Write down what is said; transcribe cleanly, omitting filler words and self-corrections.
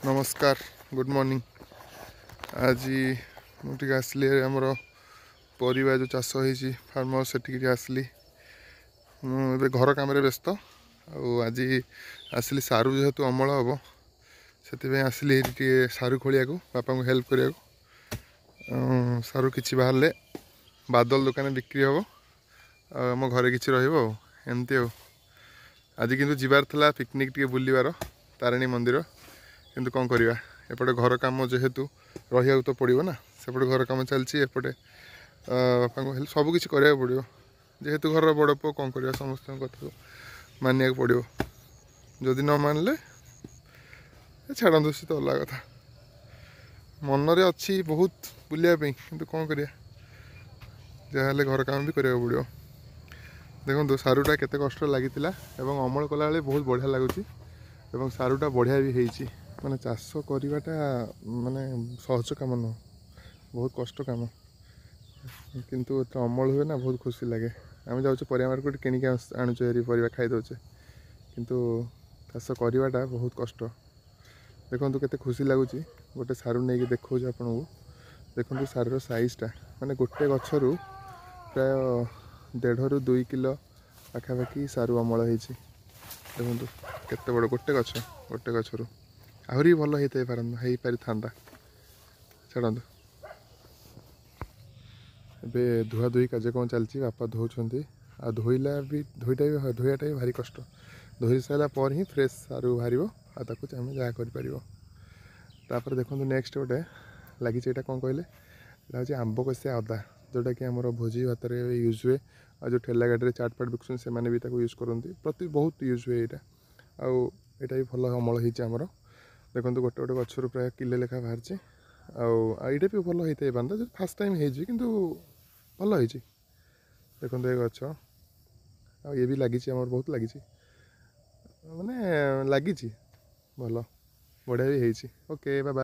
नमस्कार good morning. आज मुझे आसली आमर परिवा जो चाष हो फार्म हाउस से आसली मुझे घर कम व्यस्त आज आसली सारू जेहेतु अमल हम से आसली सारू खोलिया बापा को हेल्प करा सारू कि बाहर बादल दुकान बिक्री हम आम घरे कि रमती आज किंतु जीवार था पिकनिक टे बुलवार तारिणी मंदिर किंतु कौन करवा एपटे घर कम जेहेतु रहा तो पड़ो ना सेपटे घर कम चलती एपटे बापा को हेल्प सबकि कराया पड़ो जेहेतु घर बड़ पु कौन करवा समस्त कथा मानिया पड़ो जदि न मानले छाड़ू सी तो अलग कथा मनरे अच्छी बहुत बुलायापी कि कौन करिया जहाँ घर कम भी कराया पड़ो। देखो सारूटा केते कष्ट लगी अमल कला बहुत बढ़िया लगुच सारूटा बढ़िया भी होती माने चाष करवाटा माने सहज कम नुह बहुत कष्ट कम किंतु अमल हुए ना बहुत खुशी लगे। आम जाऊँ परिया मार्केट किणिक आणुचे परिया खाईदे किंतु चाष करवाटा बहुत कष्ट। देखो केते खुशी लगुच गोटे सारू नहीं देखा आपन को देखो सारूर साइजटा माने गोटे गचरू प्राय 1.5 ରୁ 2 किलो पाखापाखि सारू अमल होती। देखो केते बड़ गोटे गचरू आहरी भल हो पारि था छाड़ू ए धुआ धुई कार्य कौन चलती बापा धोती आ धोइला भी धोयाटा भी भारी कष्ट धोई सारापर ही फ्रेश सारू बाहर आम जहाँ कर देखो नेक्स्ट गोटे लगी कौन कहले हूँ आंब कषिया अदा जोटा कि आम भोजी भात यूज हुए आ जो ठेला गाड़ी चाट पाट बिकुन से भी यूज करती प्रति बहुत यूज हुए यहाँ आउ यहाँ भी भल अमल होमर। देखो गोटे गोटे गचर प्राय किले लेखा बाहर आईटा भी भल होता है बांधा जो फास्ट टाइम हो भल हो देखो ये गच ये भी लगी बहुत लगी माने लगी भल बढ़िया भी होती। Okay bye bye.